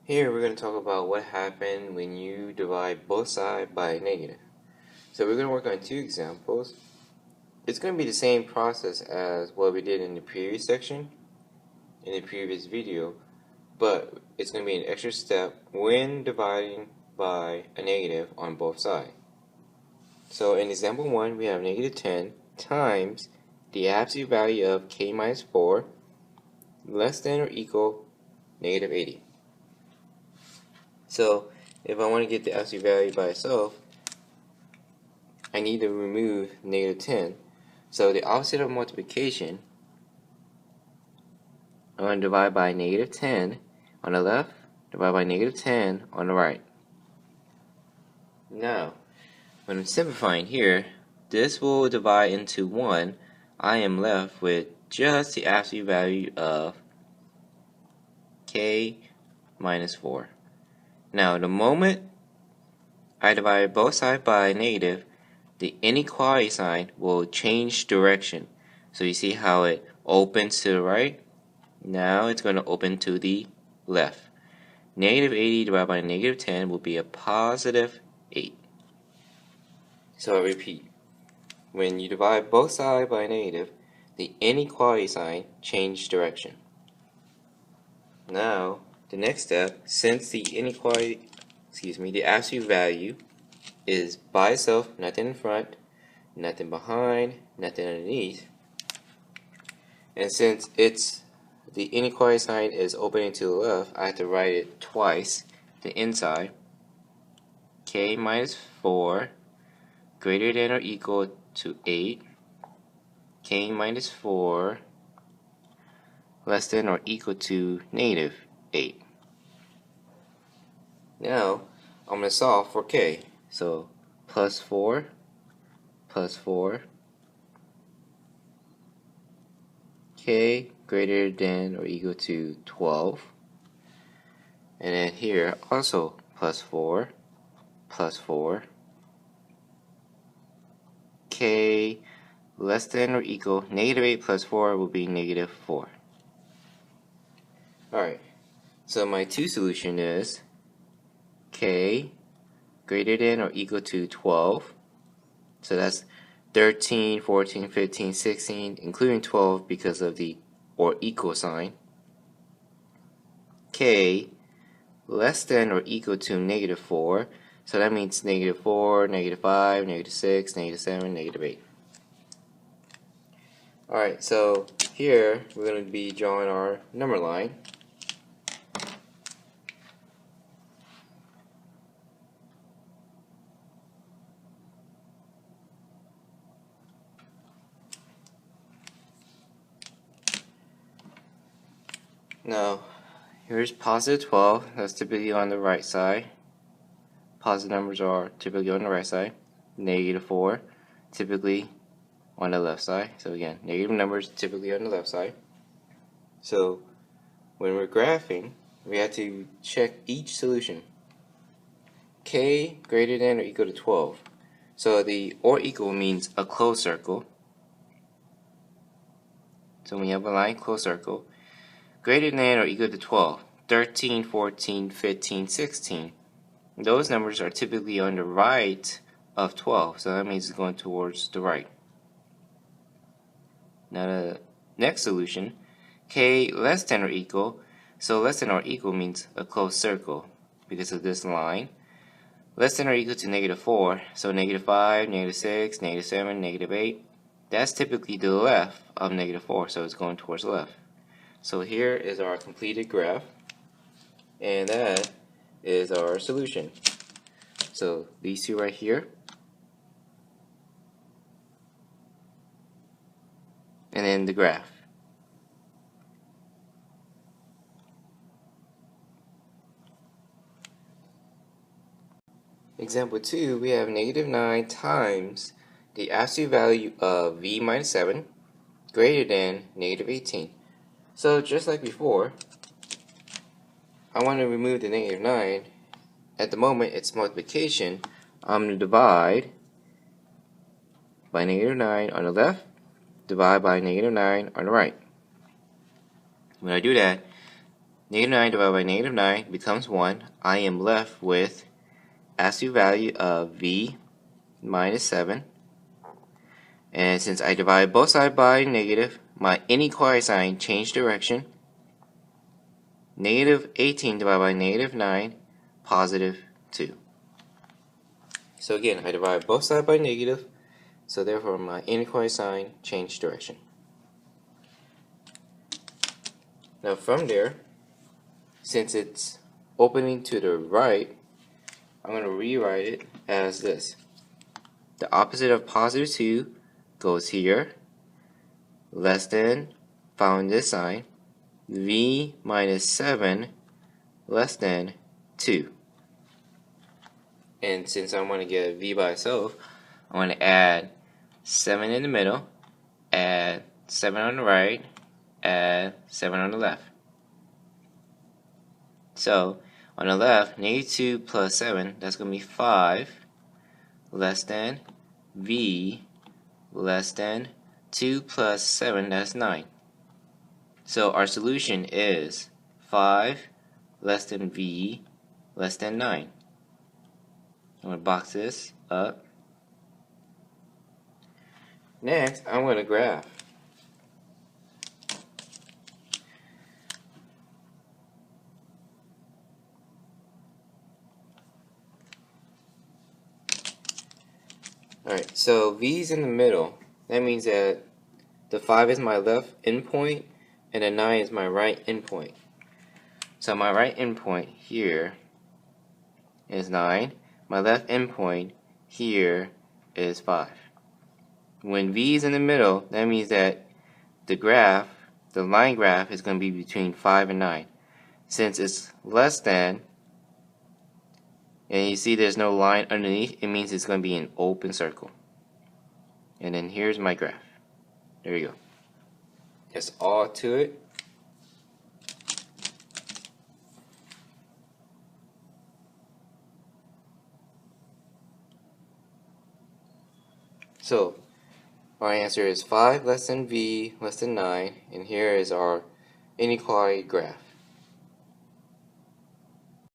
Here we're going to talk about what happened when you divide both sides by a negative. So we're going to work on two examples. It's going to be the same process as what we did in the previous section, in the previous video, but it's going to be an extra step when dividing by a negative on both sides. So in example 1, we have negative 10 times the absolute value of k minus 4 less than or equal negative 80. So if I want to get the absolute value by itself, I need to remove negative 10. So the opposite of multiplication, I'm going to divide by negative 10 on the left, divide by negative 10 on the right. Now, when I'm simplifying here, this will divide into 1. I am left with just the absolute value of k minus 4. Now, the moment I divide both sides by a negative, the inequality sign will change direction. So you see how it opens to the right? Now it's going to open to the left. Negative 80 divided by negative 10 will be a positive 8. So I repeat, when you divide both sides by a negative, the inequality sign changes direction. Now, the next step, since the the absolute value is by itself, nothing in front, nothing behind, nothing underneath, and since the inequality sign is opening to the left, I have to write it twice, the inside, k minus 4 greater than or equal to 8, k minus 4 less than or equal to negative 8. Now, I'm going to solve for k. So, plus 4, k greater than or equal to 12. And then here, also plus 4, k less than or equal, negative 8 plus 4 will be negative 4. Alright, so my two solution is k greater than or equal to 12. So that's 13, 14, 15, 16, including 12 because of the or equal sign. K less than or equal to negative 4. So that means negative 4, negative 5, negative 6, negative 7, negative 8. Alright, so here we're going to be drawing our number line. Now, here's positive 12, that's typically on the right side. Positive numbers are typically on the right side. Negative 4, typically on the left side. So again, negative numbers typically on the left side. So when we're graphing, we have to check each solution. K greater than or equal to 12. So the or equal means a closed circle. So when you have a line closed circle, greater than or equal to 12, 13, 14, 15, 16. Those numbers are typically on the right of 12, so that means it's going towards the right. Now the next solution, k less than or equal, so less than or equal means a closed circle because of this line. Less than or equal to negative 4, so negative 5, negative 6, negative 7, negative 8. That's typically the left of negative 4, so it's going towards the left. So here is our completed graph, and that is our solution. So these two right here, and then the graph. Example 2, we have negative 9 times the absolute value of v minus 7 greater than negative 18. So just like before, I want to remove the negative 9. At the moment it's multiplication. I'm going to divide by negative 9 on the left, divide by negative 9 on the right. When I do that, Negative 9 divided by negative 9 becomes 1. I am left with absolute value of v minus 7. And since I divide both sides by negative, my inequality sign changed direction. Negative 18 divided by negative 9, positive 2. So again, I divide both sides by negative, so therefore my inequality sign changed direction. Now from there, since it's opening to the right, I'm going to rewrite it as this. The opposite of positive 2 goes here, less than, found this sign, v minus 7 less than 2. And since I want to get v by itself, I want to add 7 in the middle, add 7 on the right, add 7 on the left. So on the left, negative 2 plus 7, that's going to be 5, less than v less than 2 plus 7, that's 9. So our solution is 5 less than v less than 9. I'm going to box this up. Next, I'm going to graph. Alright, so v is in the middle. That means that the 5 is my left endpoint and the 9 is my right endpoint. So my right endpoint here is 9. My left endpoint here is 5. When v is in the middle, that means that the line graph is going to be between 5 and 9. Since it's less than, and you see there's no line underneath, it means it's going to be an open circle. And then here's my graph. There you go. That's all to it. So our answer is 5 less than v less than 9, and here is our inequality graph.